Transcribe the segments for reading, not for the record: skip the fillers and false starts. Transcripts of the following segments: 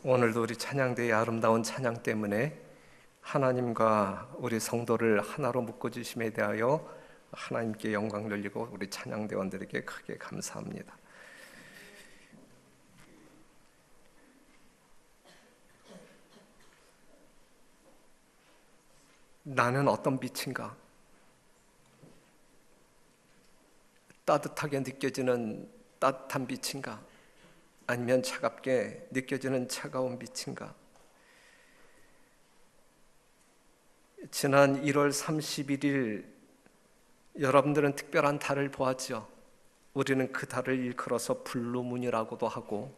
오늘도 우리 찬양대의 아름다운 찬양 때문에 하나님과 우리 성도를 하나로 묶어주심에 대하여 하나님께 영광 돌리고 우리 찬양대원들에게 크게 감사합니다. 나는 어떤 빛인가? 따뜻하게 느껴지는 따뜻한 빛인가? 아니면 차갑게 느껴지는 차가운 빛인가? 지난 1월 31일 여러분들은 특별한 달을 보았죠. 우리는 그 달을 일컬어서 블루문이라고도 하고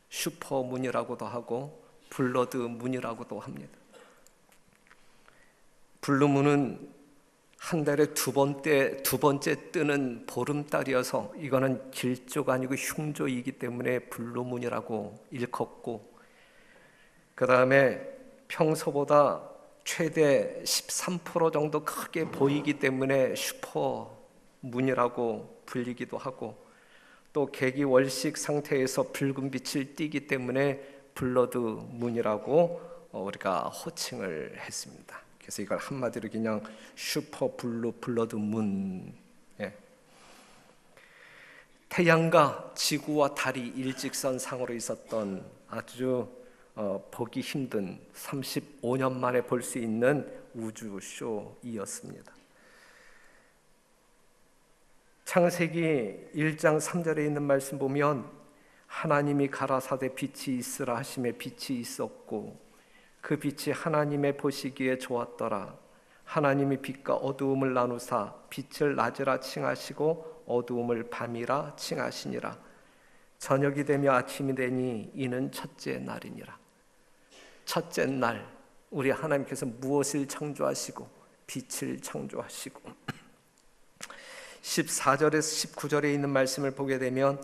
슈퍼문이라고도 하고 블러드문이라고도 합니다. 블루문은 한 달에 두 번째 뜨는 보름달이어서 이거는 길조가 아니고 흉조이기 때문에 블루문이라고 일컫고, 그 다음에 평소보다 최대 13% 정도 크게 보이기 때문에 슈퍼문이라고 불리기도 하고, 또 개기월식 상태에서 붉은 빛을 띠기 때문에 블러드문이라고 우리가 호칭을 했습니다. 그래서 이걸 한마디로 그냥 슈퍼 블루 블러드 문. 태양과 지구와 달이 일직선상으로 있었던 아주 보기 힘든 35년 만에 볼 수 있는 우주쇼이었습니다. 창세기 1장 3절에 있는 말씀 보면 하나님이 가라사대 빛이 있으라 하심에 빛이 있었고 그 빛이 하나님의 보시기에 좋았더라. 하나님이 빛과 어두움을 나누사 빛을 낮이라 칭하시고 어두움을 밤이라 칭하시니라. 저녁이 되며 아침이 되니 이는 첫째 날이니라. 첫째 날 우리 하나님께서 무엇을 창조하시고 빛을 창조하시고 14절에서 19절에 있는 말씀을 보게 되면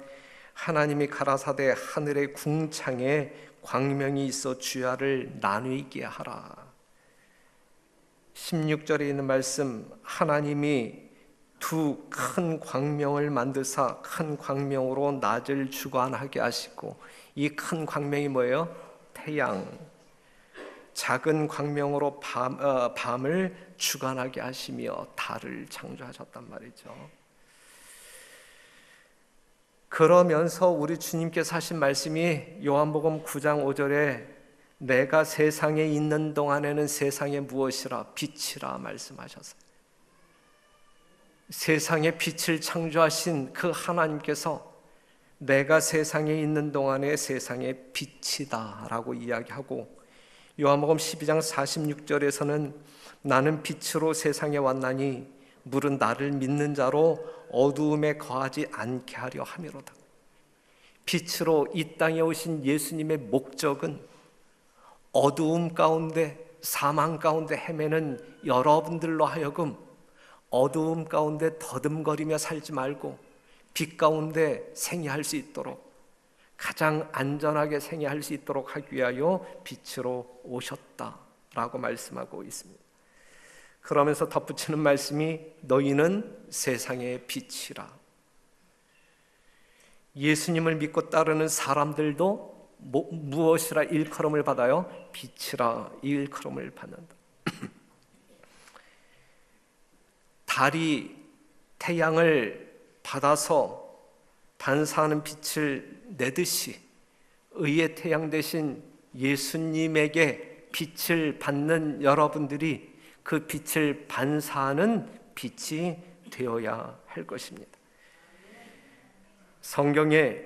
하나님이 가라사대 하늘의 궁창에 광명이 있어 주야를 나누게 하라. 16절에 있는 말씀, 하나님이 두 큰 광명을 만드사 큰 광명으로 낮을 주관하게 하시고, 이 큰 광명이 뭐예요? 태양. 작은 광명으로 밤을 주관하게 하시며 달을 창조하셨단 말이죠. 그러면서 우리 주님께서 하신 말씀이 요한복음 9장 5절에 내가 세상에 있는 동안에는 세상에 무엇이라? 빛이라 말씀하셨어요. 세상에 빛을 창조하신 그 하나님께서 내가 세상에 있는 동안에 세상에 빛이다 라고 이야기하고, 요한복음 12장 46절에서는 나는 빛으로 세상에 왔나니 물은 나를 믿는 자로 어두움에 거하지 않게 하려 함이로다. 빛으로 이 땅에 오신 예수님의 목적은 어두움 가운데 사망 가운데 헤매는 여러분들로 하여금 어두움 가운데 더듬거리며 살지 말고 빛 가운데 생애할 수 있도록, 가장 안전하게 생애할 수 있도록 하기 위하여 빛으로 오셨다라고 말씀하고 있습니다. 그러면서 덧붙이는 말씀이 너희는 세상의 빛이라. 예수님을 믿고 따르는 사람들도 무엇이라 일컬음을 받아요? 빛이라 일컬음을 받는다. 달이 태양을 받아서 반사하는 빛을 내듯이 의의 태양 대신 예수님에게 빛을 받는 여러분들이 그 빛을 반사하는 빛이 되어야 할 것입니다. 성경에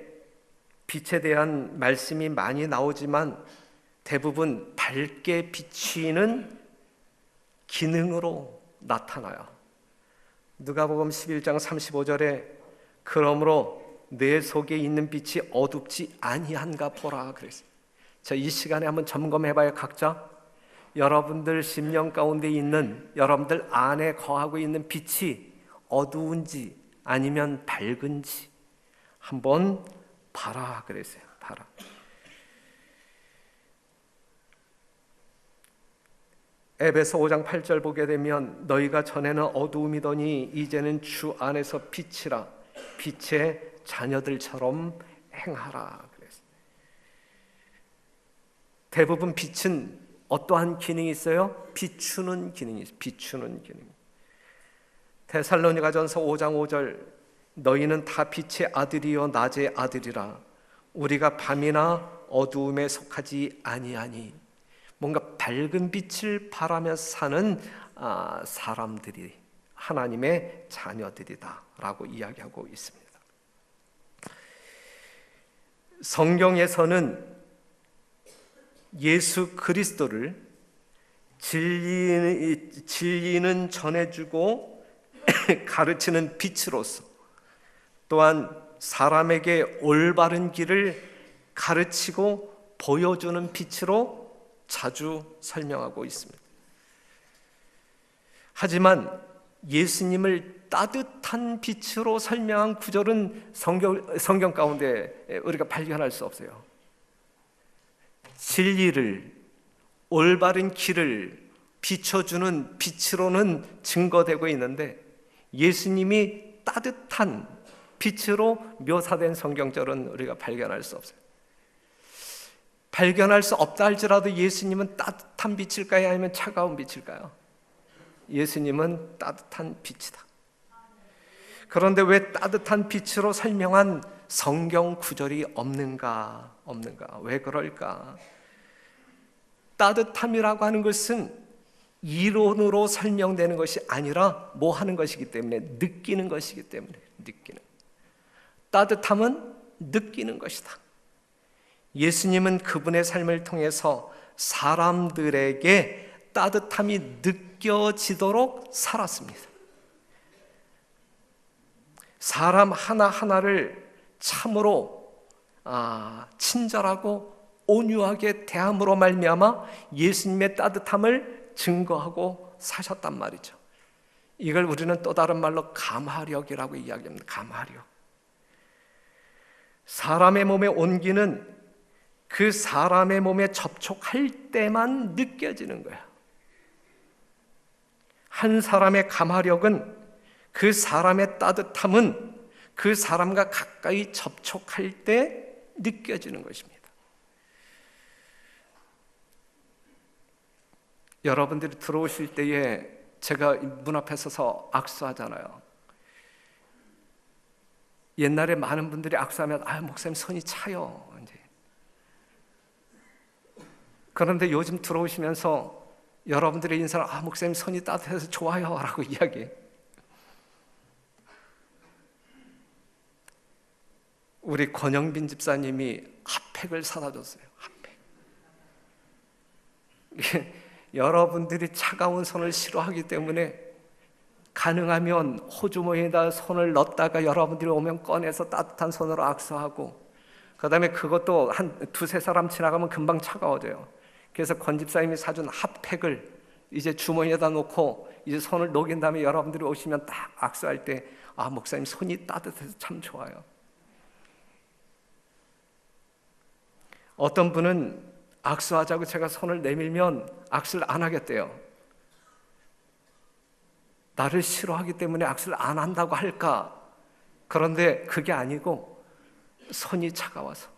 빛에 대한 말씀이 많이 나오지만 대부분 밝게 비추는 기능으로 나타나요. 누가복음 11장 35절에 그러므로 내 속에 있는 빛이 어둡지 아니한가 보라 그랬어요. 자, 이 시간에 한번 점검해봐요. 각자 여러분들 심령 가운데 있는, 여러분들 안에 거하고 있는 빛이 어두운지 아니면 밝은지 한번 봐라 그랬어요. 봐라. 에베소 5장 8절 보게 되면 너희가 전에는 어두움이더니 이제는 주 안에서 빛이라 빛의 자녀들처럼 행하라 그랬어요. 대부분 빛은 어떠한 기능이 있어요? 비추는 기능이 있어요. 비추는 기능. 데살로니가전서 5장 5절, 너희는 다 빛의 아들이요 낮의 아들이라. 우리가 밤이나 어두움에 속하지 아니하니. 뭔가 밝은 빛을 바라며 사는 사람들이 하나님의 자녀들이다 라고 이야기하고 있습니다. 성경에서는 예수 그리스도를 진리는 전해주고 가르치는 빛으로서, 또한 사람에게 올바른 길을 가르치고 보여주는 빛으로 자주 설명하고 있습니다. 하지만 예수님을 따뜻한 빛으로 설명한 구절은 성경 가운데 우리가 발견할 수 없어요. 진리를, 올바른 길을 비춰주는 빛으로는 증거되고 있는데, 예수님이 따뜻한 빛으로 묘사된 성경절은 우리가 발견할 수 없어요. 발견할 수 없다 할지라도 예수님은 따뜻한 빛일까요? 아니면 차가운 빛일까요? 예수님은 따뜻한 빛이다. 그런데 왜 따뜻한 빛으로 설명한 성경 구절이 없는가? 왜 그럴까? 따뜻함이라고 하는 것은 이론으로 설명되는 것이 아니라 뭐 하는 것이기 때문에, 느끼는 것이기 때문에. 따뜻함은 느끼는 것이다. 예수님은 그분의 삶을 통해서 사람들에게 따뜻함이 느껴지도록 살았습니다. 사람 하나하나를 참으로 친절하고 온유하게 대함으로 말미암아 예수님의 따뜻함을 증거하고 사셨단 말이죠. 이걸 우리는 또 다른 말로 감화력이라고 이야기합니다. 감화력. 사람의 몸의 온기는 그 사람의 몸에 접촉할 때만 느껴지는 거야. 한 사람의 감화력은, 그 사람의 따뜻함은 그 사람과 가까이 접촉할 때 느껴지는 것입니다. 여러분들이 들어오실 때에 제가 문 앞에 서서 악수하잖아요. 옛날에 많은 분들이 악수하면 목사님 손이 차요. 이제. 그런데 요즘 들어오시면서 여러분들의 인사를 목사님 손이 따뜻해서 좋아요 라고 이야기해. 우리 권영빈 집사님이 핫팩을 사다 줬어요. 핫팩. 여러분들이 차가운 손을 싫어하기 때문에 가능하면 호주 모에다 손을 넣었다가 여러분들이 오면 꺼내서 따뜻한 손으로 악수하고, 그 다음에 그것도 한 두세 사람 지나가면 금방 차가워져요. 그래서 권 집사님이 사준 핫팩을 이제 주머니에다 놓고 이제 손을 녹인 다음에 여러분들이 오시면 딱 악수할 때 목사님 손이 따뜻해서 참 좋아요. 어떤 분은 악수하자고 제가 손을 내밀면 악수를 안 하겠대요. 나를 싫어하기 때문에 악수를 안 한다고 할까? 그런데 그게 아니고 손이 차가워서,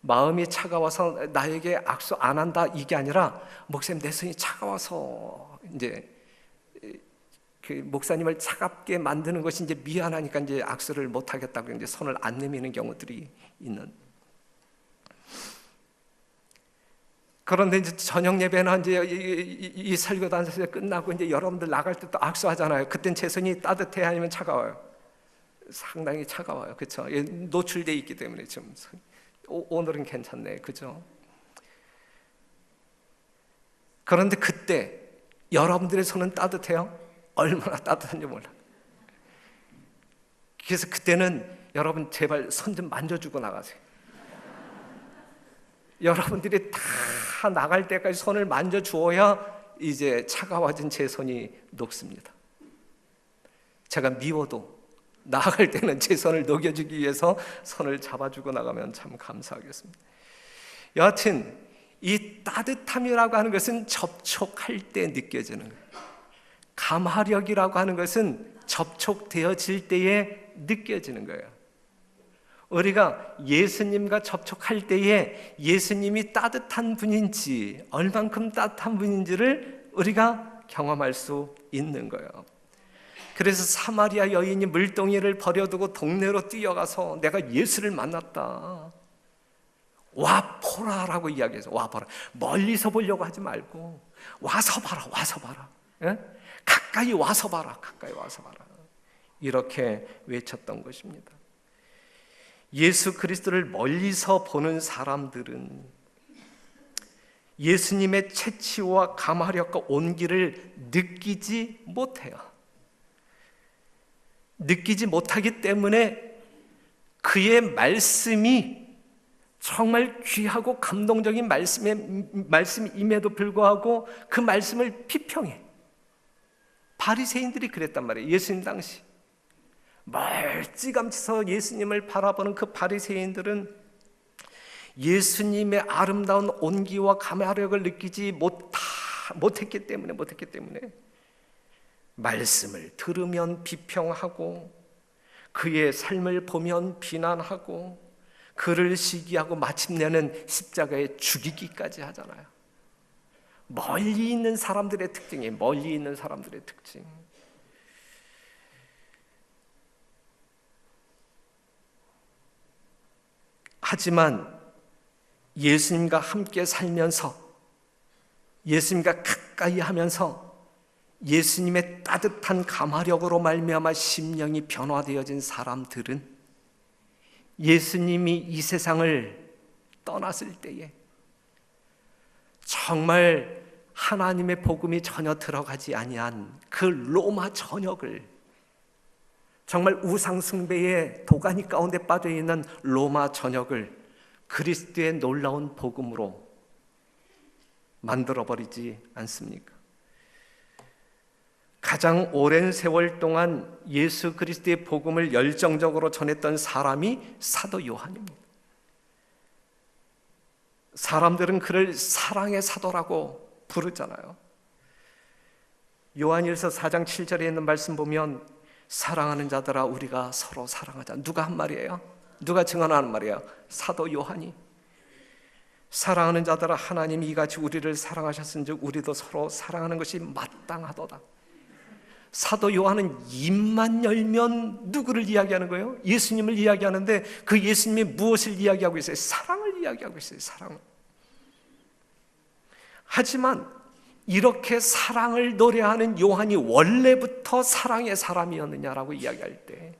마음이 차가워서 나에게 악수 안 한다 이게 아니라, 목사님 내 손이 차가워서 이제 그 목사님을 차갑게 만드는 것이 이제 미안하니까 이제 악수를 못 하겠다고 이제 손을 안 내미는 경우들이 있는. 그런데 이제 저녁 예배나 이제 이 설교 단에서 끝나고 이제 여러분들 나갈 때 또 악수하잖아요. 그땐 제 손이 따뜻해요, 아니면 차가워요? 상당히 차가워요, 그렇죠? 노출돼 있기 때문에 지금 오늘은 괜찮네, 그죠? 그런데 그때 여러분들의 손은 따뜻해요? 얼마나 따뜻한지 몰라. 그래서 그때는 여러분 제발 손 좀 만져주고 나가세요. 여러분들이 다 나갈 때까지 손을 만져주어야 이제 차가워진 제 손이 녹습니다. 제가 미워도 나갈 때는 제 손을 녹여주기 위해서 손을 잡아주고 나가면 참 감사하겠습니다. 여하튼 이 따뜻함이라고 하는 것은 접촉할 때 느껴지는 거예요. 감화력이라고 하는 것은 접촉되어질 때에 느껴지는 거예요. 우리가 예수님과 접촉할 때에 예수님이 따뜻한 분인지, 얼만큼 따뜻한 분인지를 우리가 경험할 수 있는 거예요. 그래서 사마리아 여인이 물동이를 버려두고 동네로 뛰어가서 내가 예수를 만났다, 와 보라라고 이야기해서, 와 보라, 멀리서 보려고 하지 말고 와서 봐라, 와서 봐라, 예? 가까이 와서 봐라, 가까이 와서 봐라, 이렇게 외쳤던 것입니다. 예수 그리스도를 멀리서 보는 사람들은 예수님의 채치와 감화력과 온기를 느끼지 못해요. 느끼지 못하기 때문에 그의 말씀이 정말 귀하고 감동적인 말씀임에도 불구하고 그 말씀을 비평해. 바리새인들이 그랬단 말이에요. 예수님 당시 멀찌감치서 예수님을 바라보는 그 바리새인들은 예수님의 아름다운 온기와 감화력을 느끼지 못했기 때문에 말씀을 들으면 비평하고 그의 삶을 보면 비난하고 그를 시기하고 마침내는 십자가에 죽이기까지 하잖아요. 멀리 있는 사람들의 특징이에요. 멀리 있는 사람들의 특징. 하지만 예수님과 함께 살면서, 예수님과 가까이 하면서 예수님의 따뜻한 감화력으로 말미암아 심령이 변화되어진 사람들은 예수님이 이 세상을 떠났을 때에 정말 하나님의 복음이 전혀 들어가지 아니한 그 로마 전역을, 정말 우상 숭배의 도가니 가운데 빠져있는 로마 전역을 그리스도의 놀라운 복음으로 만들어버리지 않습니까? 가장 오랜 세월 동안 예수 그리스도의 복음을 열정적으로 전했던 사람이 사도 요한입니다. 사람들은 그를 사랑의 사도라고 부르잖아요. 요한일서 4장 7절에 있는 말씀 보면 사랑하는 자들아 우리가 서로 사랑하자. 누가 한 말이에요? 누가 증언하는 말이에요? 사도 요한이. 사랑하는 자들아 하나님이 이같이 우리를 사랑하셨은즉 우리도 서로 사랑하는 것이 마땅하도다. 사도 요한은 입만 열면 누구를 이야기하는 거예요? 예수님을 이야기하는데 그 예수님이 무엇을 이야기하고 있어요? 사랑을 이야기하고 있어요. 사랑을. 하지만 이렇게 사랑을 노래하는 요한이 원래부터 사랑의 사람이었느냐라고 이야기할 때,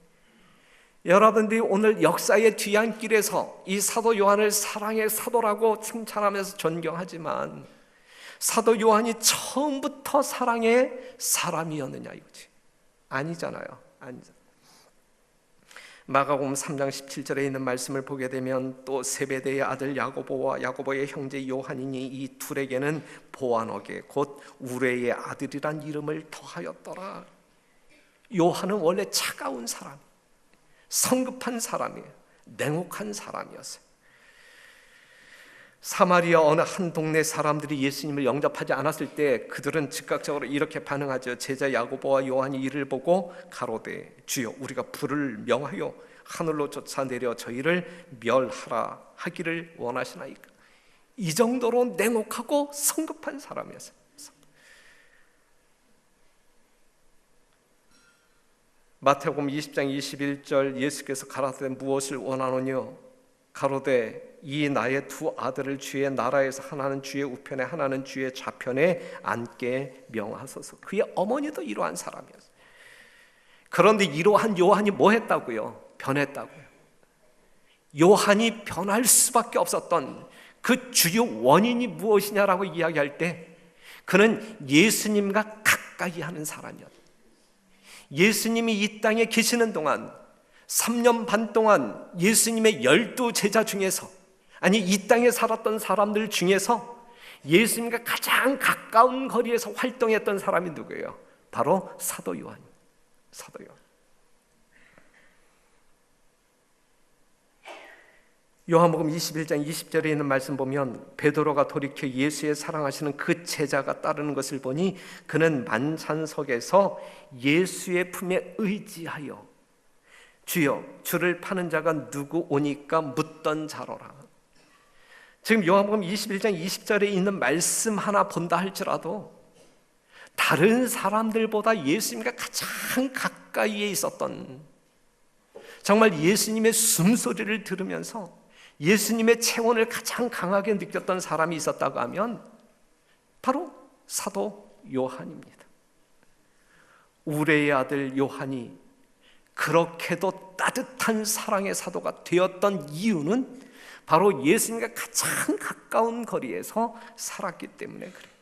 여러분들이 오늘 역사의 뒤안길에서 이 사도 요한을 사랑의 사도라고 칭찬하면서 존경하지만 사도 요한이 처음부터 사랑의 사람이었느냐 이거지. 아니잖아요. 아니잖아요. 마가복음 3장 17절에 있는 말씀을 보게 되면 또 세베대의 아들 야고보와 야고보의 형제 요한이니 이 둘에게는 보아너게 곧 우레의 아들이란 이름을 더하였더라. 요한은 원래 차가운 사람, 성급한 사람이에요. 냉혹한 사람이었어요. 사마리아 어느 한 동네 사람들이 예수님을 영접하지 않았을 때 그들은 즉각적으로 이렇게 반응하죠. 제자 야고보와 요한이 이를 보고 가로되 주여 우리가 불을 명하여 하늘로 쫓아내려 저희를 멸하라 하기를 원하시나이까. 이 정도로 냉혹하고 성급한 사람이었어요. 마태복음 20장 21절 예수께서 가라사대 무엇을 원하노뇨? 가로되 이 나의 두 아들을 주의 나라에서 하나는 주의 우편에 하나는 주의 좌편에 앉게 명하소서. 그의 어머니도 이러한 사람이었어요. 그런데 이러한 요한이 뭐 했다고요? 변했다고요. 요한이 변할 수밖에 없었던 그 주요 원인이 무엇이냐라고 이야기할 때 그는 예수님과 가까이 하는 사람이었어요. 예수님이 이 땅에 계시는 동안 3년 반 동안 예수님의 12제자 중에서, 아니 이 땅에 살았던 사람들 중에서 예수님과 가장 가까운 거리에서 활동했던 사람이 누구예요? 바로 사도 요한입니다. 사도 요한. 요한복음 21장 20절에 있는 말씀 보면 베드로가 돌이켜 예수의 사랑하시는 그 제자가 따르는 것을 보니 그는 만찬석에서 예수의 품에 의지하여 주여 주를 파는 자가 누구 오니까 묻던 자로라. 지금 요한복음 21장 20절에 있는 말씀 하나 본다 할지라도 다른 사람들보다 예수님과 가장 가까이에 있었던, 정말 예수님의 숨소리를 들으면서 예수님의 체온을 가장 강하게 느꼈던 사람이 있었다고 하면 바로 사도 요한입니다. 우레의 아들 요한이 그렇게도 따뜻한 사랑의 사도가 되었던 이유는 바로 예수님과 가장 가까운 거리에서 살았기 때문에 그래요.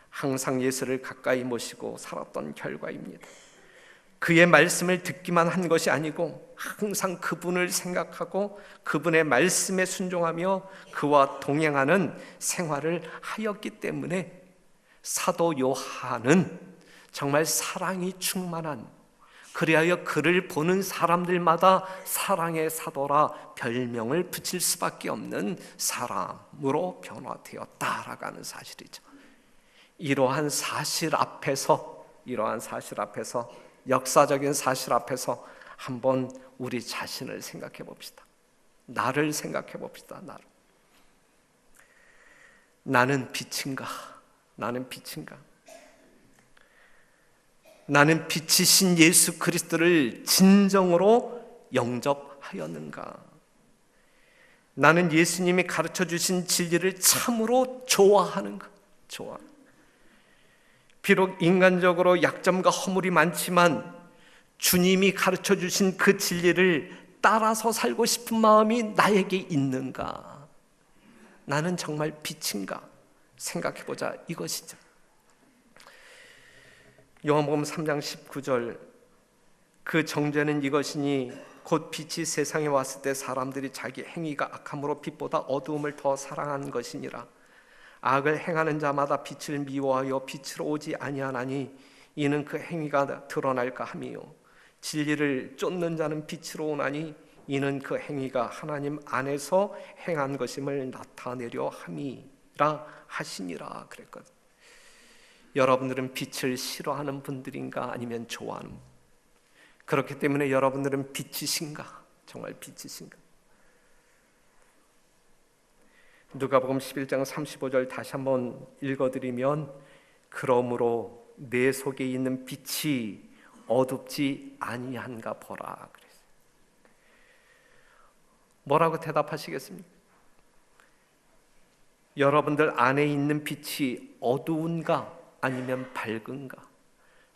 항상 예수를 가까이 모시고 살았던 결과입니다. 그의 말씀을 듣기만 한 것이 아니고 항상 그분을 생각하고 그분의 말씀에 순종하며 그와 동행하는 생활을 하였기 때문에 사도 요한은 정말 사랑이 충만한, 그리하여 그를 보는 사람들마다 사랑의 사도라 별명을 붙일 수밖에 없는 사람으로 변화되었다라고 하는 사실이죠. 이러한 사실 앞에서, 역사적인 사실 앞에서 한번 우리 자신을 생각해 봅시다. 나를 생각해 봅시다. 나는 빛인가? 나는 빛이신 예수 그리스도를 진정으로 영접하였는가? 나는 예수님이 가르쳐 주신 진리를 참으로 좋아하는가? 비록 인간적으로 약점과 허물이 많지만 주님이 가르쳐 주신 그 진리를 따라서 살고 싶은 마음이 나에게 있는가? 나는 정말 빛인가? 생각해보자, 이것이죠. 요한복음 3장 19절, 그 정죄는 이것이니 곧 빛이 세상에 왔을 때 사람들이 자기 행위가 악함으로 빛보다 어두움을 더 사랑한 것이니라. 악을 행하는 자마다 빛을 미워하여 빛으로 오지 아니하나니 이는 그 행위가 드러날까 함이요 진리를 쫓는 자는 빛으로 오나니 이는 그 행위가 하나님 안에서 행한 것임을 나타내려 함이라 하시니라 그랬거든. 여러분들은 빛을 싫어하는 분들인가 아니면 좋아하는 분? 그렇기 때문에 여러분들은 빛이신가? 정말 빛이신가? 누가복음 11장 35절 다시 한번 읽어드리면 그러므로 내 속에 있는 빛이 어둡지 아니한가 보라 그랬어요. 뭐라고 대답하시겠습니까? 여러분들 안에 있는 빛이 어두운가 아니면 밝은가?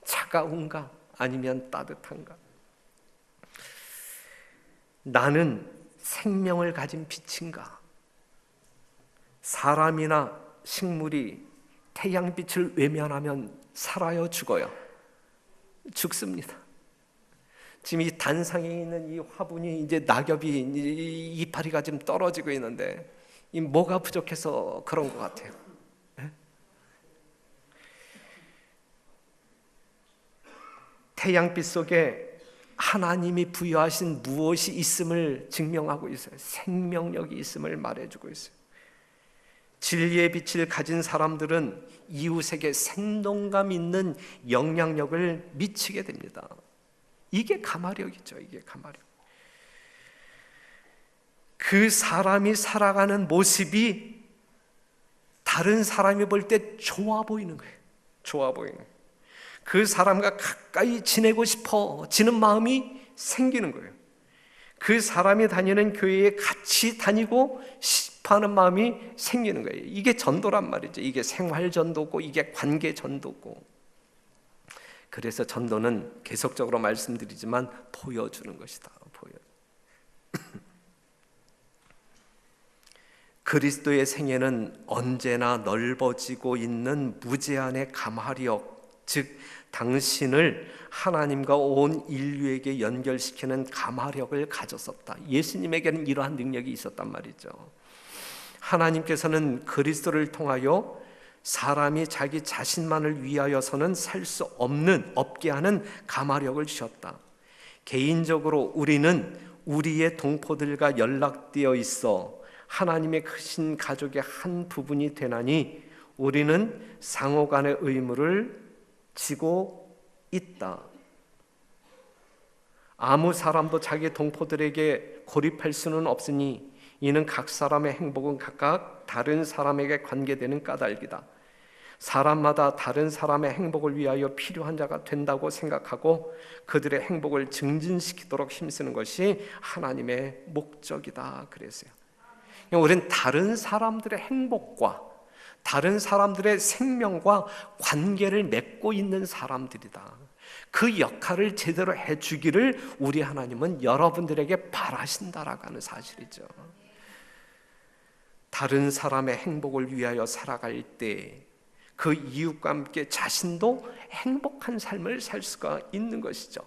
차가운가 아니면 따뜻한가? 나는 생명을 가진 빛인가? 사람이나 식물이 태양빛을 외면하면 살아요, 죽어요? 죽습니다. 지금 이 단상에 있는 이 화분이 이제 낙엽이 이파리가 지금 떨어지고 있는데 이 뭐가 부족해서 그런 것 같아요. 네? 태양빛 속에 하나님이 부여하신 무엇이 있음을 증명하고 있어요. 생명력이 있음을 말해주고 있어요. 진리의 빛을 가진 사람들은 이웃에게 생동감 있는 영향력을 미치게 됩니다. 이게 가마력이죠. 이게 가마력. 그 사람이 살아가는 모습이 다른 사람이 볼 때 좋아 보이는 거예요. 좋아 보이는 거예요. 그 사람과 가까이 지내고 싶어지는 마음이 생기는 거예요. 그 사람이 다니는 교회에 같이 다니고 싶어하는 마음이 생기는 거예요. 이게 전도란 말이죠. 이게 생활 전도고 이게 관계 전도고. 그래서 전도는 계속적으로 말씀드리지만 보여주는 것이다. 그리스도의 생애는 언제나 넓어지고 있는 무제한의 감화력, 즉 당신을 하나님과 온 인류에게 연결시키는 감화력을 가졌었다. 예수님에게는 이러한 능력이 있었단 말이죠. 하나님께서는 그리스도를 통하여 사람이 자기 자신만을 위하여서는 살 수 없게 하는 감화력을 주셨다. 개인적으로 우리는 우리의 동포들과 연락되어 있어 하나님의 크신 가족의 한 부분이 되나니 우리는 상호 간의 의무를 지고 있다. 아무 사람도 자기 동포들에게 고립할 수는 없으니 이는 각 사람의 행복은 각각 다른 사람에게 관계되는 까닭이다. 사람마다 다른 사람의 행복을 위하여 필요한 자가 된다고 생각하고 그들의 행복을 증진시키도록 힘쓰는 것이 하나님의 목적이다 그랬어요. 우리는 다른 사람들의 행복과 다른 사람들의 생명과 관계를 맺고 있는 사람들이다. 그 역할을 제대로 해주기를 우리 하나님은 여러분들에게 바라신다라고 하는 사실이죠. 다른 사람의 행복을 위하여 살아갈 때 그 이웃과 함께 자신도 행복한 삶을 살 수가 있는 것이죠.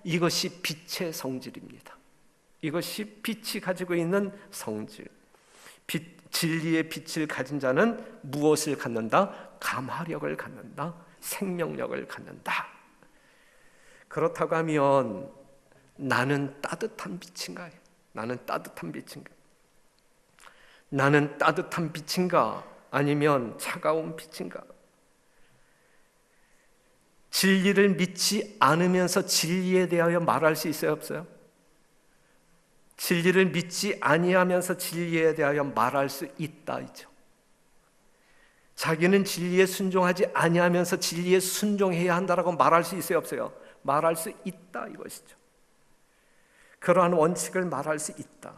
이것이 빛의 성질입니다. 이것이 빛이 가지고 있는 성질. 진리의 빛을 가진 자는 무엇을 갖는다? 감화력을 갖는다. 생명력을 갖는다. 그렇다고 하면 나는 따뜻한 빛인가요? 나는 따뜻한 빛인가? 나는 따뜻한 빛인가? 아니면 차가운 빛인가? 진리를 믿지 않으면서 진리에 대하여 말할 수 있어요, 없어요? 진리를 믿지 아니하면서 진리에 대하여 말할 수 있다 이죠. 자기는 진리에 순종하지 아니하면서 진리에 순종해야 한다라고 말할 수 있어요, 없어요? 말할 수 있다 이것이죠. 그러한 원칙을 말할 수 있다.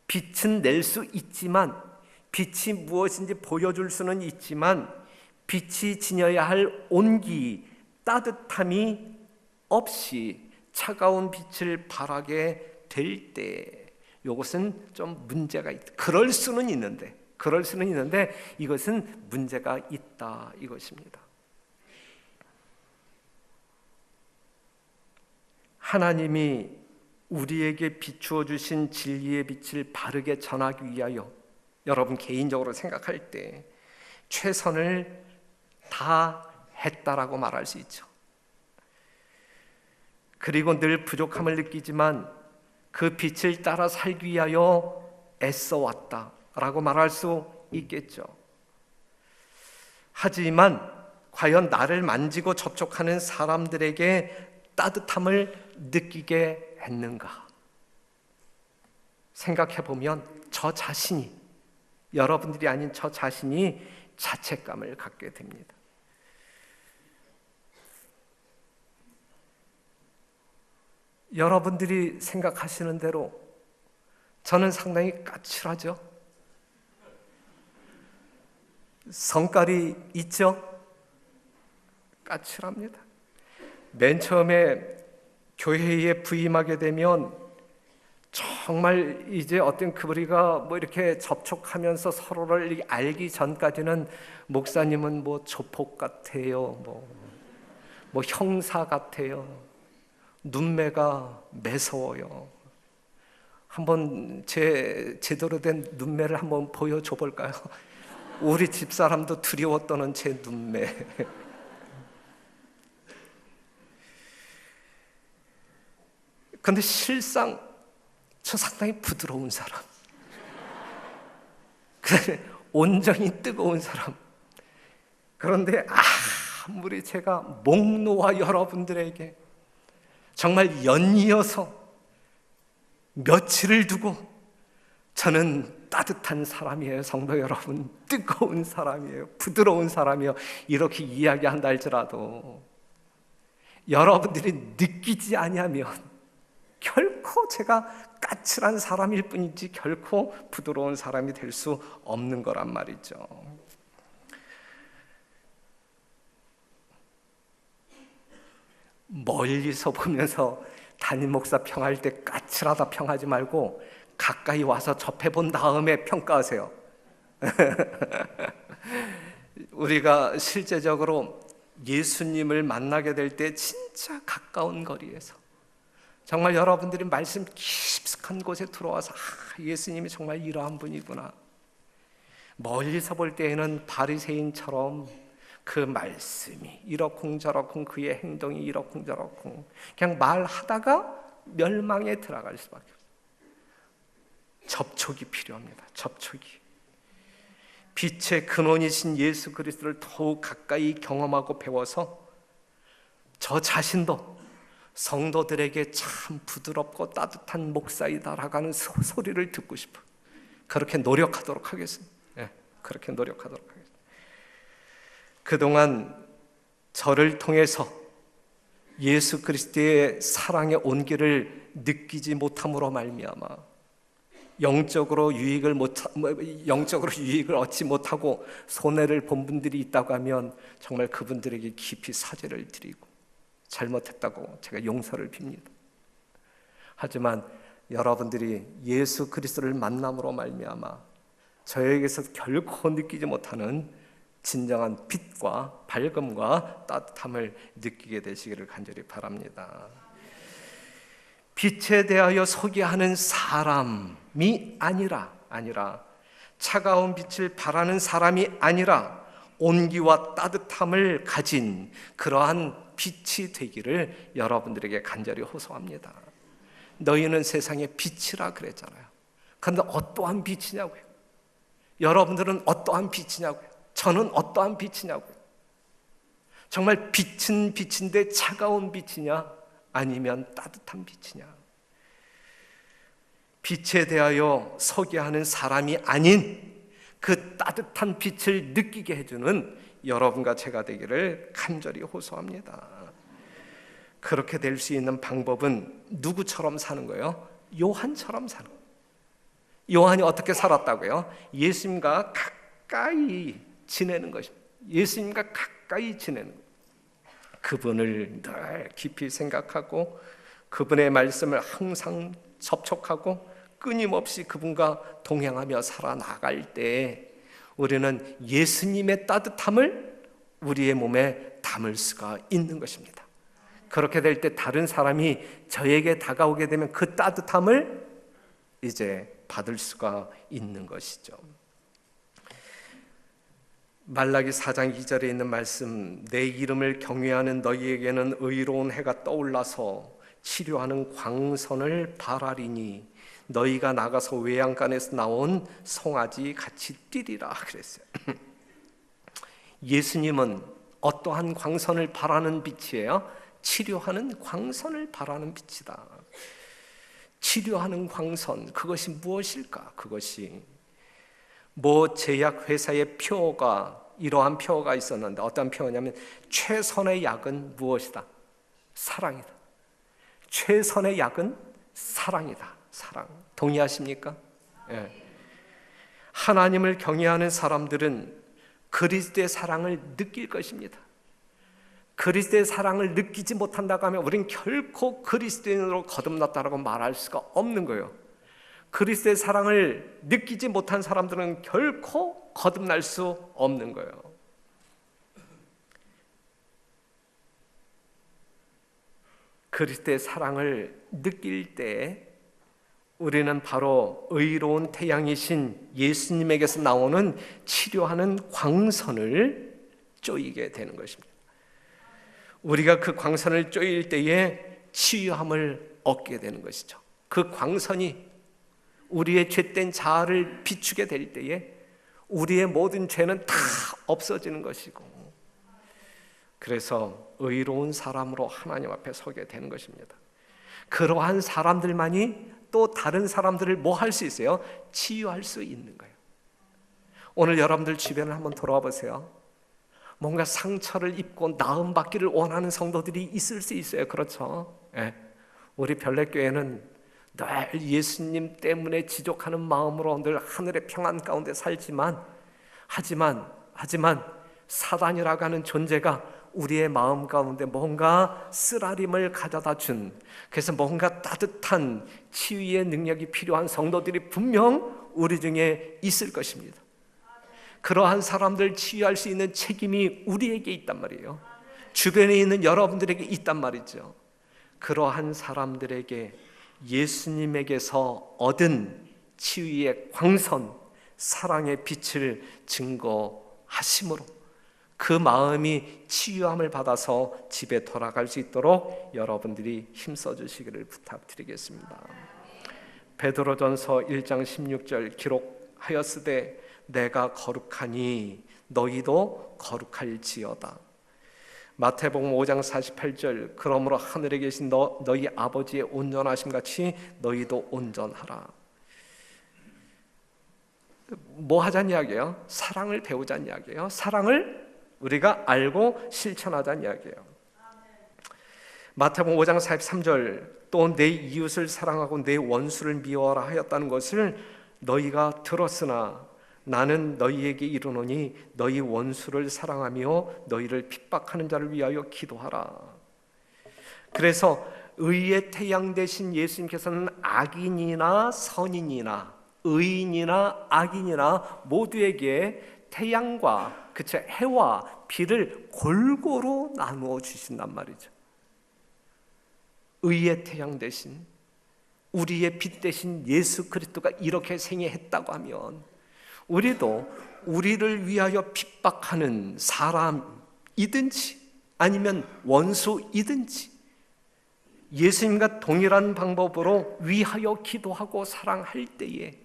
빛은 낼 수 있지만, 빛이 무엇인지 보여줄 수는 있지만 빛이 지녀야 할 온기, 따뜻함이 없이 차가운 빛을 발하게 될 때 이것은 좀 문제가 있다. 그럴 수는 있는데 이것은 문제가 있다 이것입니다. 하나님이 우리에게 비추어 주신 진리의 빛을 바르게 전하기 위하여 여러분 개인적으로 생각할 때 최선을 다했다라고 말할 수 있죠. 그리고 늘 부족함을 느끼지만 그 빛을 따라 살기 위하여 애써왔다라고 말할 수 있겠죠. 하지만 과연 나를 만지고 접촉하는 사람들에게 따뜻함을 느끼게 했는가? 생각해보면 저 자신이, 여러분들이 아닌 저 자신이 자책감을 갖게 됩니다. 여러분들이 생각하시는 대로 저는 상당히 까칠하죠. 성깔이 있죠. 까칠합니다. 맨 처음에 교회에 부임하게 되면 정말 이제 어떤 우리가 뭐 이렇게 접촉하면서 서로를 알기 전까지는 목사님은 뭐 조폭 같아요, 뭐 형사 같아요, 눈매가 매서워요. 한번 제대로 된 눈매를 한번 보여줘 볼까요? 우리 집사람도 두려워 떠는 제 눈매. 근데 실상 저 상당히 부드러운 사람, 온전히 뜨거운 사람. 그런데 아무리 제가 목 놓아 여러분들에게 정말 연이어서 며칠을 두고 저는 따뜻한 사람이에요, 성도 여러분, 뜨거운 사람이에요, 부드러운 사람이에요, 이렇게 이야기한다 할지라도 여러분들이 느끼지 아니하면 결코 제가 까칠한 사람일 뿐이지 결코 부드러운 사람이 될 수 없는 거란 말이죠. 멀리서 보면서 담임 목사 평할 때 까칠하다 평하지 말고 가까이 와서 접해본 다음에 평가하세요. 우리가 실제적으로 예수님을 만나게 될 때 진짜 가까운 거리에서 정말 여러분들이 말씀 깊숙한 곳에 들어와서 예수님이 정말 이러한 분이구나. 멀리서 볼 때에는 바리새인처럼 그 말씀이 이러쿵저러쿵, 그의 행동이 이러쿵저러쿵, 그냥 말하다가 멸망에 들어갈 수밖에 없어요. 접촉이 필요합니다. 접촉이. 빛의 근원이신 예수 그리스도를 더욱 가까이 경험하고 배워서 저 자신도 성도들에게 참 부드럽고 따뜻한 목사이다라고 하는 소리를 듣고 싶어요. 그렇게 노력하도록 하겠습니다. 그렇게 노력하도록 하겠습니다. 그동안 저를 통해서 예수 그리스도의 사랑의 온기를 느끼지 못함으로 말미암아 영적으로 유익을 얻지 못하고 손해를 본 분들이 있다고 하면 정말 그분들에게 깊이 사죄를 드리고 잘못했다고 제가 용서를 빕니다. 하지만 여러분들이 예수 그리스도를 만남으로 말미암아 저에게서 결코 느끼지 못하는 진정한 빛과 밝음과 따뜻함을 느끼게 되시기를 간절히 바랍니다. 빛에 대하여 소개하는 사람이 아니라 차가운 빛을 바라는 사람이 아니라 온기와 따뜻함을 가진 그러한 빛이 되기를 여러분들에게 간절히 호소합니다. 너희는 세상의 빛이라 그랬잖아요. 그런데 어떠한 빛이냐고요? 여러분들은 어떠한 빛이냐고요? 저는 어떠한 빛이냐고요? 정말 빛은 빛인데 차가운 빛이냐? 아니면 따뜻한 빛이냐? 빛에 대하여 소개하는 사람이 아닌 그 따뜻한 빛을 느끼게 해주는 여러분과 제가 되기를 간절히 호소합니다. 그렇게 될 수 있는 방법은 누구처럼 사는 거예요? 요한처럼 사는 거예요. 요한이 어떻게 살았다고요? 예수님과 가까이 지내는 것입니다. 예수님과 가까이 지내는 거예요. 그분을 늘 깊이 생각하고 그분의 말씀을 항상 접촉하고 끊임없이 그분과 동행하며 살아나갈 때 우리는 예수님의 따뜻함을 우리의 몸에 담을 수가 있는 것입니다. 그렇게 될 때 다른 사람이 저에게 다가오게 되면 그 따뜻함을 이제 받을 수가 있는 것이죠. 말라기 4장 2절에 있는 말씀, 내 이름을 경외하는 너희에게는 의로운 해가 떠올라서 치료하는 광선을 바라리니 너희가 나가서 외양간에서 나온 송아지 같이 뛰리라 그랬어요. 예수님은 어떠한 광선을 바라는 빛이에요? 치료하는 광선을 바라는 빛이다. 치료하는 광선, 그것이 무엇일까? 그것이 제약회사의 표어가 이러한 표어가 있었는데 어떤 표어냐면 최선의 약은 무엇이다? 사랑이다. 최선의 약은 사랑이다. 사랑. 동의하십니까? 예. 하나님을 경외하는 사람들은 그리스도의 사랑을 느낄 것입니다. 그리스도의 사랑을 느끼지 못한다고 하면 우리는 결코 그리스도인으로 거듭났다고 말할 수가 없는 거예요. 그리스도의 사랑을 느끼지 못한 사람들은 결코 거듭날 수 없는 거예요. 그리스도의 사랑을 느낄 때 우리는 바로 의로운 태양이신 예수님에게서 나오는 치료하는 광선을 쪼이게 되는 것입니다. 우리가 그 광선을 쪼일 때에 치유함을 얻게 되는 것이죠. 그 광선이 우리의 죄된 자아를 비추게 될 때에 우리의 모든 죄는 다 없어지는 것이고, 그래서 의로운 사람으로 하나님 앞에 서게 되는 것입니다. 그러한 사람들만이 또 다른 사람들을 뭐 할 수 있어요? 치유할 수 있는 거예요. 오늘 여러분들 주변을 한번 돌아와 보세요. 뭔가 상처를 입고 나음받기를 원하는 성도들이 있을 수 있어요. 그렇죠? 네. 우리 별내교회는 늘 예수님 때문에 지족하는 마음으로 늘 하늘의 평안 가운데 살지만 하지만 사단이라고 하는 존재가 우리의 마음 가운데 뭔가 쓰라림을 가져다 준, 그래서 뭔가 따뜻한 치유의 능력이 필요한 성도들이 분명 우리 중에 있을 것입니다. 그러한 사람들 치유할 수 있는 책임이 우리에게 있단 말이에요. 주변에 있는 여러분들에게 있단 말이죠. 그러한 사람들에게 예수님에게서 얻은 치유의 광선, 사랑의 빛을 증거하심으로 그 마음이 치유함을 받아서 집에 돌아갈 수 있도록 여러분들이 힘써 주시기를 부탁드리겠습니다. 베드로전서 1장 16절 기록하였으되 내가 거룩하니 너희도 거룩할지어다. 마태복음 5장 48절 그러므로 하늘에 계신 너희 아버지의 온전하심 같이 너희도 온전하라. 뭐 하자는 이야기예요? 사랑을 배우자는 이야기예요. 사랑을 우리가 알고 실천하자는 이야기예요. 마태복음 5장 43절 또 내 이웃을 사랑하고 내 원수를 미워하라 하였다는 것을 너희가 들었으나 나는 너희에게 이르노니 너희 원수를 사랑하며 너희를 핍박하는 자를 위하여 기도하라. 그래서 의의 태양 되신 예수님께서는 악인이나 선인이나 의인이나 악인이나 모두에게 태양과 그쵸 해와 비를 골고루 나누어 주신단 말이죠. 의의 태양 대신 우리의 빛 대신 예수 그리스도가 이렇게 생애했다고 하면 우리도 우리를 위하여 핍박하는 사람이든지 아니면 원수이든지 예수님과 동일한 방법으로 위하여 기도하고 사랑할 때에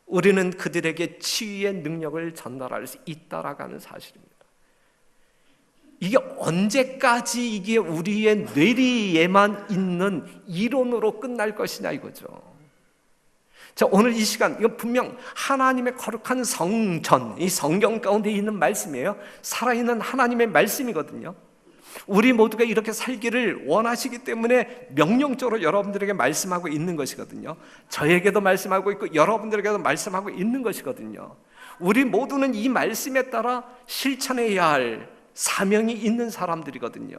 우리는 그들에게 치유의 능력을 전달할 수 있다라는 사실입니다. 이게 언제까지 이게 우리의 뇌리에만 있는 이론으로 끝날 것이냐 이거죠. 자, 오늘 이 시간 이거 분명 하나님의 거룩한 성전, 이 성경 가운데 있는 말씀이에요. 살아있는 하나님의 말씀이거든요. 우리 모두가 이렇게 살기를 원하시기 때문에 명령적으로 여러분들에게 말씀하고 있는 것이거든요. 저에게도 말씀하고 있고 여러분들에게도 말씀하고 있는 것이거든요. 우리 모두는 이 말씀에 따라 실천해야 할 사명이 있는 사람들이거든요.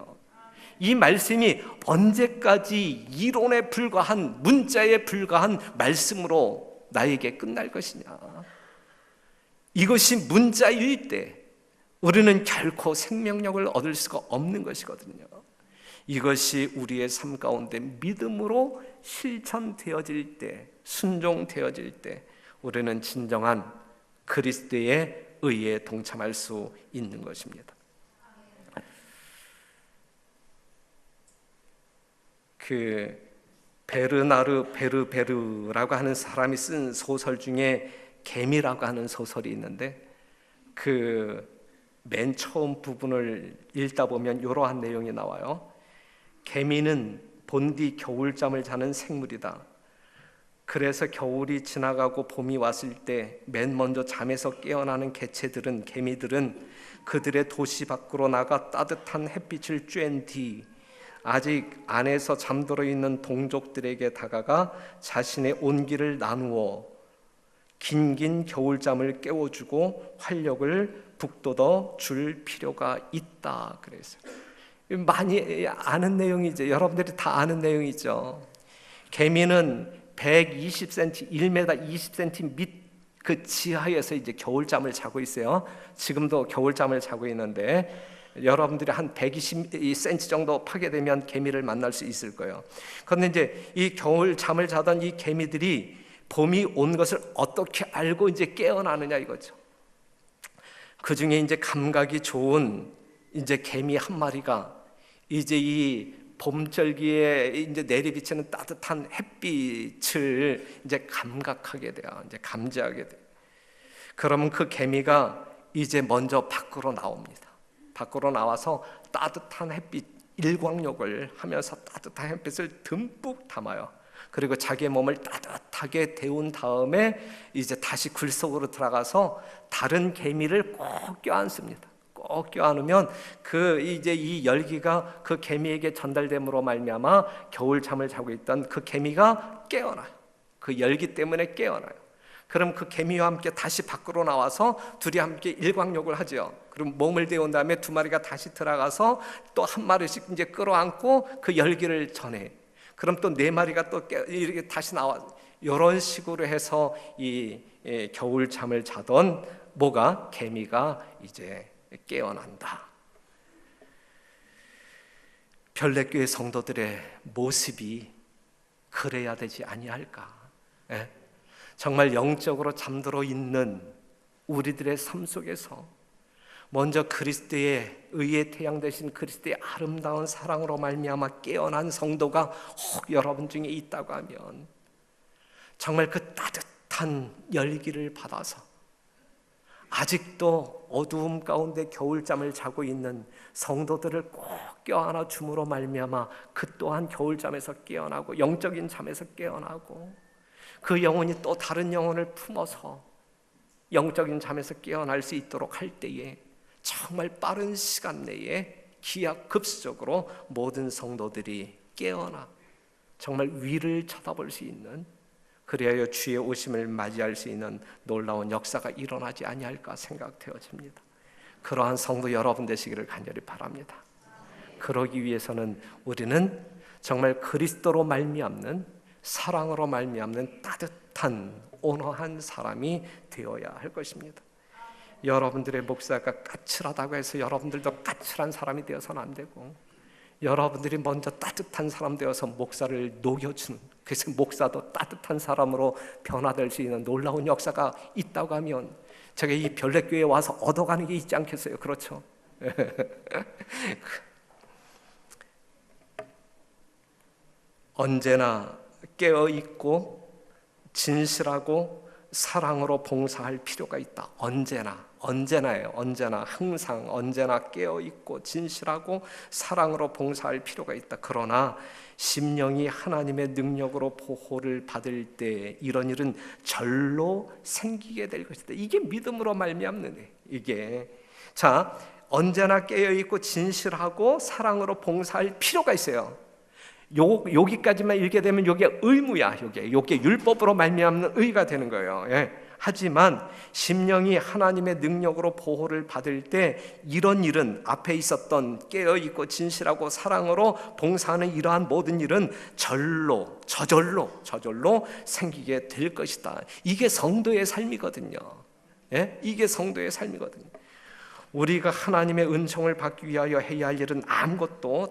이 말씀이 언제까지 이론에 불과한 문자에 불과한 말씀으로 나에게 끝날 것이냐. 이것이 문자일 때 우리는 결코 생명력을 얻을 수가 없는 것이거든요. 이것이 우리의 삶 가운데 믿음으로 실천되어질 때, 순종되어질 때 우리는 진정한 그리스도의 의에 동참할 수 있는 것입니다. 그 베르나르 베르베르라고 하는 사람이 쓴 소설 중에 개미라고 하는 소설이 있는데 그 맨 처음 부분을 읽다 보면 이러한 내용이 나와요. 개미는 본디 겨울잠을 자는 생물이다. 그래서 겨울이 지나가고 봄이 왔을 때 맨 먼저 잠에서 깨어나는 개체들은 개미들은 그들의 도시 밖으로 나가 따뜻한 햇빛을 쬐은 뒤 아직 안에서 잠들어 있는 동족들에게 다가가 자신의 온기를 나누어 긴긴 겨울잠을 깨워주고 활력을 북돋워 줄 필요가 있다. 그래서 많이 아는 내용이죠. 여러분들이 다 아는 내용이죠. 개미는 120cm, 1m 20cm 밑 그 지하에서 이제 겨울잠을 자고 있어요. 지금도 겨울잠을 자고 있는데 여러분들이 한 120cm 정도 파괴되면 개미를 만날 수 있을 거예요. 그런데 이제 이 겨울잠을 자던 이 개미들이 봄이 온 것을 어떻게 알고 이제 깨어나느냐 이거죠. 그 중에 이제 감각이 좋은 이제 개미 한 마리가 이제 이 봄절기에 이제 내리비치는 따뜻한 햇빛을 이제 감각하게 돼요. 이제 감지하게 돼요. 그러면 그 개미가 이제 먼저 밖으로 나옵니다. 밖으로 나와서 따뜻한 햇빛 일광욕을 하면서 따뜻한 햇빛을 듬뿍 담아요. 그리고 자기의 몸을 따뜻하게 데운 다음에 이제 다시 굴 속으로 들어가서 다른 개미를 꼭 껴안습니다. 꼭 껴안으면 그 이제 이 열기가 그 개미에게 전달됨으로 말미암아 겨울잠을 자고 있던 그 개미가 깨어나요. 그 열기 때문에 깨어나요. 그럼 그 개미와 함께 다시 밖으로 나와서 둘이 함께 일광욕을 하죠. 그럼 몸을 데운 다음에 두 마리가 다시 들어가서 또 한 마리씩 이제 끌어안고 그 열기를 전해. 그럼 또 네 마리가 또 이렇게 다시 나와. 이런 식으로 해서 이 겨울 잠을 자던 뭐가 개미가 이제 깨어난다. 별내교회 성도들의 모습이 그래야 되지 아니할까? 예? 정말 영적으로 잠들어 있는 우리들의 삶 속에서 먼저 그리스도의 의의 태양 되신 그리스도의 아름다운 사랑으로 말미암아 깨어난 성도가 혹 여러분 중에 있다고 하면 정말 그 따뜻한 열기를 받아서 아직도 어두움 가운데 겨울잠을 자고 있는 성도들을 꼭 껴안아 줌으로 말미암아 그 또한 겨울잠에서 깨어나고 영적인 잠에서 깨어나고 그 영혼이 또 다른 영혼을 품어서 영적인 잠에서 깨어날 수 있도록 할 때에 정말 빠른 시간 내에 기하급수적으로 모든 성도들이 깨어나 정말 위를 쳐다볼 수 있는, 그리하여 주의 오심을 맞이할 수 있는 놀라운 역사가 일어나지 아니할까 생각되어집니다. 그러한 성도 여러분 되시기를 간절히 바랍니다. 그러기 위해서는 우리는 정말 그리스도로 말미암는, 사랑으로 말미암는 따뜻한 온화한 사람이 되어야 할 것입니다. 여러분들의 목사가 까칠하다고 해서 여러분들도 까칠한 사람이 되어서는 안 되고, 여러분들이 먼저 따뜻한 사람 되어서 목사를 녹여주는, 그래서 목사도 따뜻한 사람으로 변화될 수 있는 놀라운 역사가 있다고 하면 제가 이 별내교회에 와서 얻어가는 게 있지 않겠어요? 그렇죠? 언제나 깨어있고 진실하고 사랑으로 봉사할 필요가 있다. 언제나예요. 언제나, 항상, 언제나 깨어있고 진실하고 사랑으로 봉사할 필요가 있다. 그러나 심령이 하나님의 능력으로 보호를 받을 때 이런 일은 절로 생기게 될 것이다. 이게 믿음으로 말미암는 이게. 자, 언제나 깨어있고 진실하고 사랑으로 봉사할 필요가 있어요. 여기까지만 읽게 되면 이게 의무야. 이게 율법으로 말미암는 의가 되는 거예요. 하지만 심령이 하나님의 능력으로 보호를 받을 때 이런 일은, 앞에 있었던 깨어있고 진실하고 사랑으로 봉사하는 이러한 모든 일은 저절로 생기게 될 것이다. 이게 성도의 삶이거든요. 이게 성도의 삶이거든요. 우리가 하나님의 은총을 받기 위하여 해야 할 일은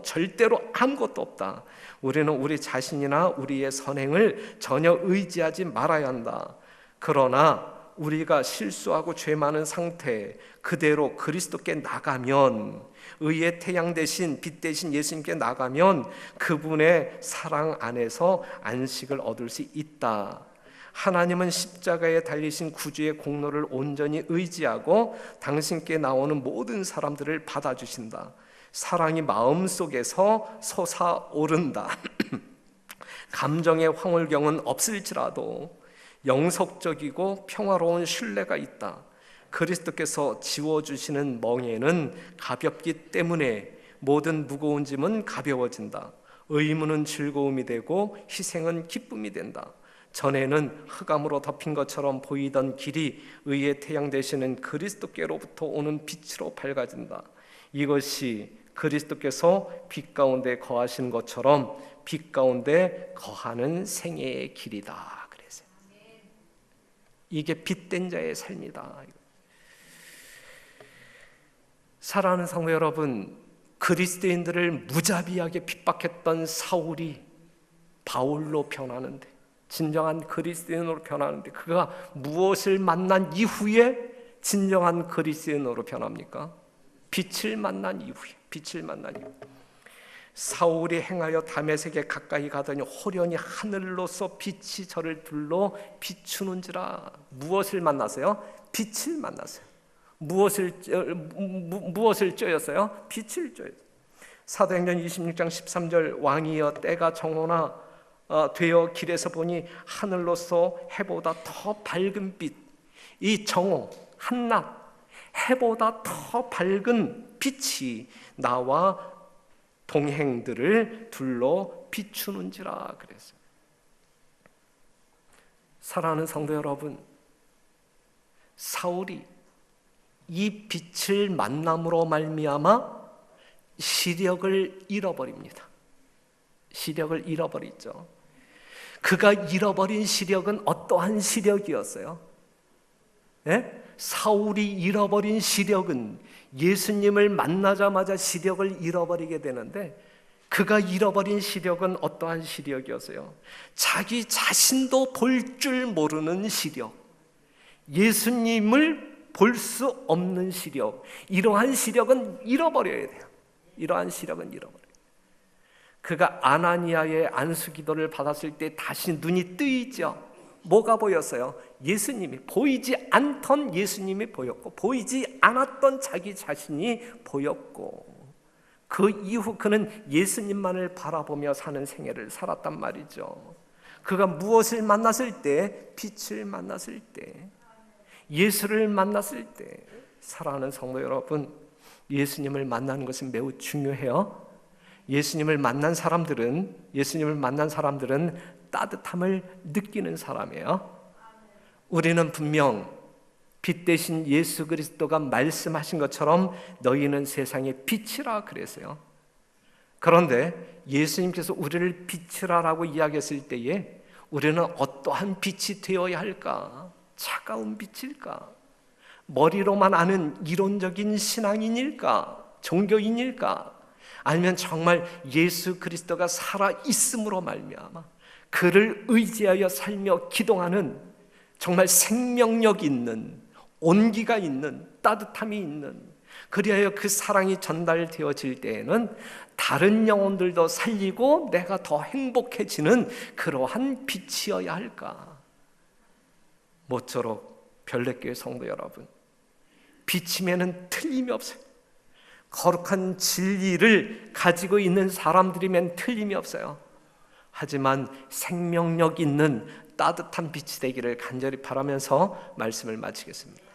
절대로 아무것도 없다. 우리는 우리 자신이나 우리의 선행을 전혀 의지하지 말아야 한다. 그러나 우리가 실수하고 죄 많은 상태 그대로 그리스도께 나가면, 의의 태양 대신 빛 대신 예수님께 나가면 그분의 사랑 안에서 안식을 얻을 수 있다. 하나님은 십자가에 달리신 구주의 공로를 온전히 의지하고 당신께 나오는 모든 사람들을 받아주신다. 사랑이 마음속에서 솟아오른다. 감정의 황홀경은 없을지라도 영속적이고 평화로운 신뢰가 있다. 그리스도께서 지워주시는 멍에는 가볍기 때문에 모든 무거운 짐은 가벼워진다. 의무는 즐거움이 되고 희생은 기쁨이 된다. 전에는 흑암으로 덮인 것처럼 보이던 길이 의의 태양 되시는 그리스도께로부터 오는 빛으로 밝아진다. 이것이 그리스도께서 빛 가운데 거하시는 것처럼 빛 가운데 거하는 생애의 길이다. 그래서 이게 빛된 자의 삶이다. 사랑하는 성도 여러분, 그리스도인들을 무자비하게 핍박했던 사울이 바울로 변하는데, 진정한 그리스도인으로 변하는데, 그가 무엇을 만난 이후에 진정한 그리스도인으로 변합니까? 빛을 만난 이후에. 사울이 행하여 다메섹에 가까이 가더니 호련히 하늘로서 빛이 저를 둘러 비추는지라. 무엇을 만났어요? 빛을 만났어요. 무엇을 쬐었어요? 빛을 쬐었어요. 사도행전 26장 13절, 왕이여 때가 정오나 되어 길에서 보니 하늘로서 해보다 더 밝은 빛. 이 정오, 한낮, 해보다 더 밝은 빛이 나와 동행들을 둘러 비추는지라. 그랬어요. 사랑하는 성도 여러분, 사울이 이 빛을 만남으로 말미암아 시력을 잃어버립니다. 시력을 잃어버리죠. 그가 잃어버린 시력은 어떠한 시력이었어요? 사울이 잃어버린 시력은 예수님을 만나자마자 시력을 잃어버리게 되는데, 그가 잃어버린 시력은 어떠한 시력이었어요? 자기 자신도 볼 줄 모르는 시력, 예수님을 볼 수 없는 시력, 이러한 시력은 잃어버려야 돼요. 이러한 시력은 잃어버려요. 그가 아나니아의 안수 기도를 받았을 때 다시 눈이 뜨이죠. 뭐가 보였어요? 예수님이, 보이지 않던 예수님이 보였고 보이지 않았던 자기 자신이 보였고, 그 이후 그는 예수님만을 바라보며 사는 생애를 살았단 말이죠. 그가 무엇을 만났을 때? 빛을 만났을 때, 예수를 만났을 때. 사랑하는 성도 여러분, 예수님을 만나는 것은 매우 중요해요. 예수님을 만난 사람들은 따뜻함을 느끼는 사람이에요. 우리는 분명 빛 대신 예수 그리스도가 말씀하신 것처럼 너희는 세상의 빛이라 그랬어요. 그런데 예수님께서 우리를 빛이라라고 이야기했을 때에 우리는 어떠한 빛이 되어야 할까? 차가운 빛일까? 머리로만 아는 이론적인 신앙인일까? 종교인일까? 아니면 정말 예수 그리스도가 살아있음으로 말미암아 그를 의지하여 살며 기동하는 정말 생명력 있는, 온기가 있는, 따뜻함이 있는, 그리하여 그 사랑이 전달되어질 때에는 다른 영혼들도 살리고 내가 더 행복해지는 그러한 빛이어야 할까? 모쪼록 별내교회 성도 여러분, 빛이면은 틀림이 없어요. 거룩한 진리를 가지고 있는 사람들이면 틀림이 없어요. 하지만 생명력 있는 따뜻한 빛이 되기를 간절히 바라면서 말씀을 마치겠습니다.